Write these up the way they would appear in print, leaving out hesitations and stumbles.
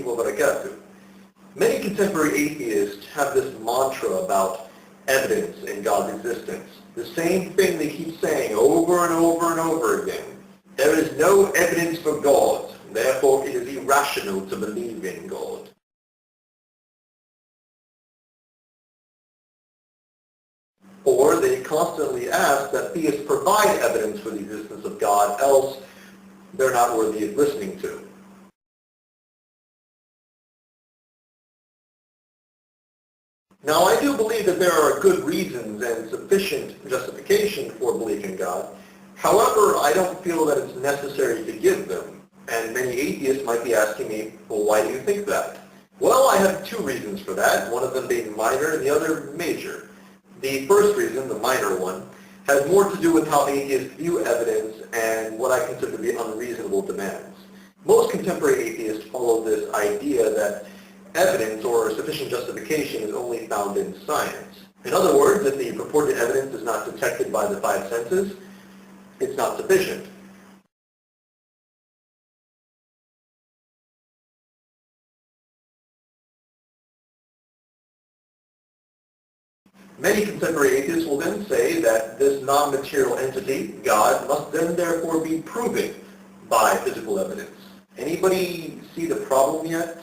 wa barakatuh. Many contemporary atheists have this mantra about evidence in God's existence. The same thing they keep saying over and over and over again. There is no evidence for God, therefore it is irrational to believe in God. Or they constantly ask that theists provide evidence for the existence of God, else they're not worthy of listening to. Now, I do believe that there are good reasons and sufficient justification for belief in God. However, I don't feel that it's necessary to give them. And many atheists might be asking me, well, why do you think that? Well, I have two reasons for that, one of them being minor and the other major. The first reason, the minor one, has more to do with how atheists view evidence and what I consider to be unreasonable demands. Most contemporary atheists follow this idea that evidence or sufficient justification is only found in science. In other words, if the purported evidence is not detected by the five senses, it's not sufficient. Many contemporary atheists will then say that this non-material entity, God, must then therefore be proven by physical evidence. Anybody see the problem yet?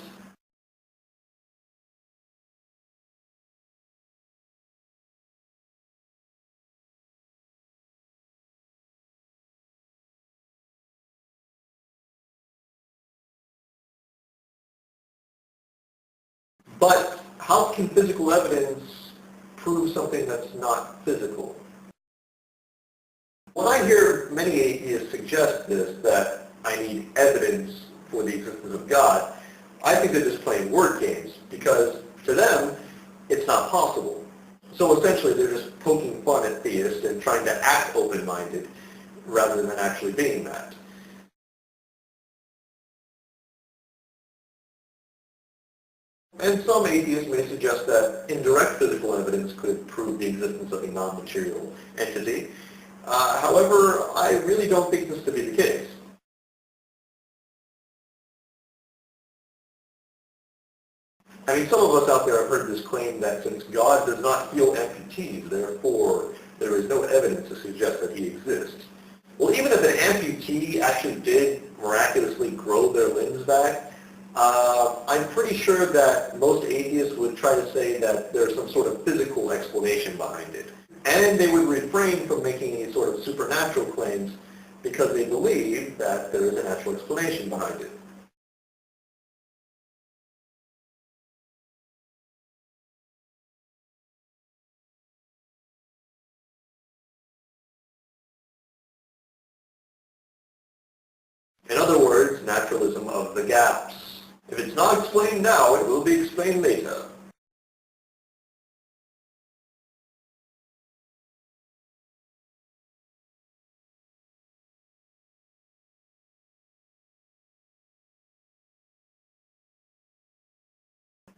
But how can physical evidence prove something that's not physical? When I hear many atheists suggest this, that I need evidence for the existence of God, I think they're just playing word games, because to them, it's not possible. So essentially, they're just poking fun at theists and trying to act open-minded rather than actually being that. And some atheists may suggest that indirect physical evidence could prove the existence of a non-material entity. However, I really don't think this to be the case. I mean, some of us out there have heard this claim that since God does not heal amputees, therefore there is no evidence to suggest that he exists. Well, even if an amputee actually did miraculously grow their limbs back, I'm pretty sure that most atheists would try to say that there's some sort of physical explanation behind it. And they would refrain from making any sort of supernatural claims because they believe that there is a natural explanation behind it. In other words, naturalism of the gaps. If it's not explained now, it will be explained later.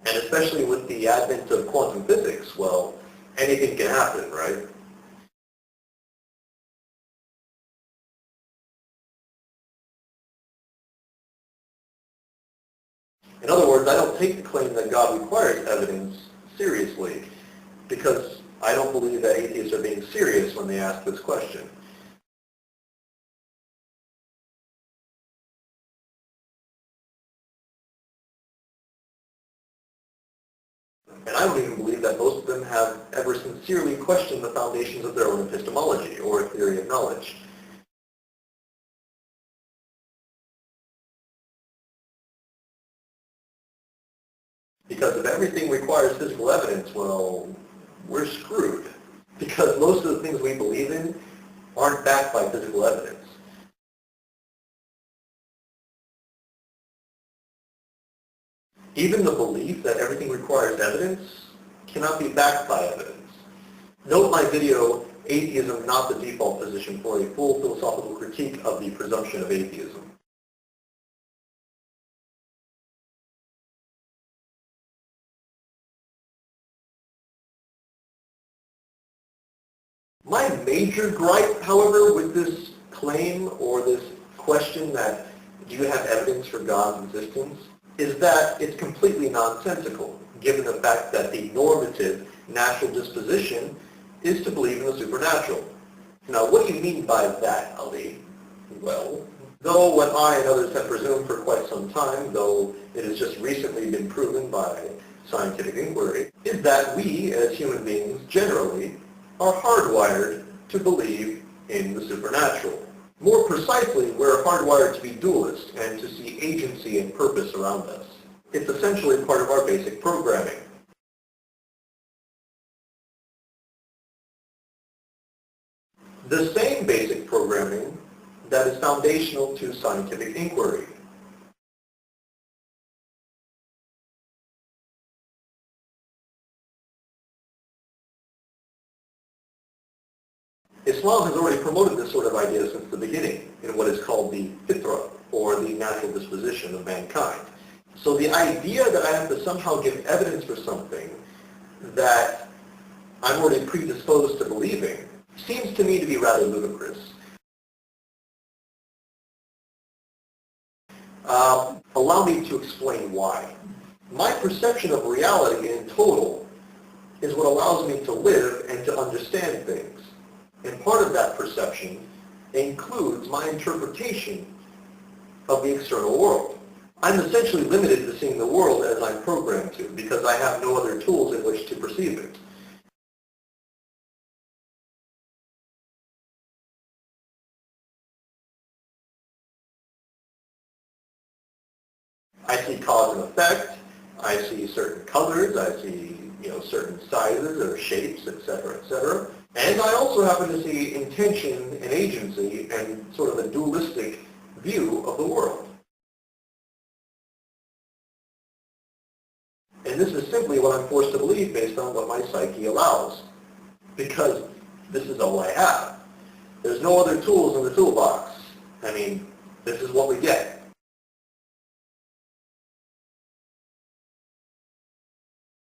And especially with the advent of quantum physics, well, anything can happen, right? In other words, I don't take the claim that God requires evidence seriously, because I don't believe that atheists are being serious when they ask this question. And I don't even believe that most of them have ever sincerely questioned the foundations of their own epistemology or theory of knowledge. Because if everything requires physical evidence, well, we're screwed. Because most of the things we believe in aren't backed by physical evidence. Even the belief that everything requires evidence cannot be backed by evidence. Note my video, Atheism Not the Default Position, for a full philosophical critique of the presumption of atheism. My major gripe, however, with this claim or this question that do you have evidence for God's existence, is that it's completely nonsensical, given the fact that the normative natural disposition is to believe in the supernatural. Now, what do you mean by that, Ali? Well, though what I and others have presumed for quite some time, though it has just recently been proven by scientific inquiry, is that we, as human beings, generally, are hardwired to believe in the supernatural. More precisely, we're hardwired to be dualist and to see agency and purpose around us. It's essentially part of our basic programming. The same basic programming that is foundational to scientific inquiry. Islam has already promoted this sort of idea since the beginning in what is called the fitra, or the natural disposition of mankind. So the idea that I have to somehow give evidence for something that I'm already predisposed to believing seems to me to be rather ludicrous. Allow me to explain why. My perception of reality in total is what allows me to live and to understand things. And part of that perception includes my interpretation of the external world. I'm essentially limited to seeing the world as I'm programmed to because I have no other tools in which to perceive it. I see cause and effect, I see certain colors, I see certain sizes or shapes, etc., etc. And I also happen to see intention and agency and sort of a dualistic view of the world. And this is simply what I'm forced to believe based on what my psyche allows, because this is all I have. There's no other tools in the toolbox. I mean, this is what we get.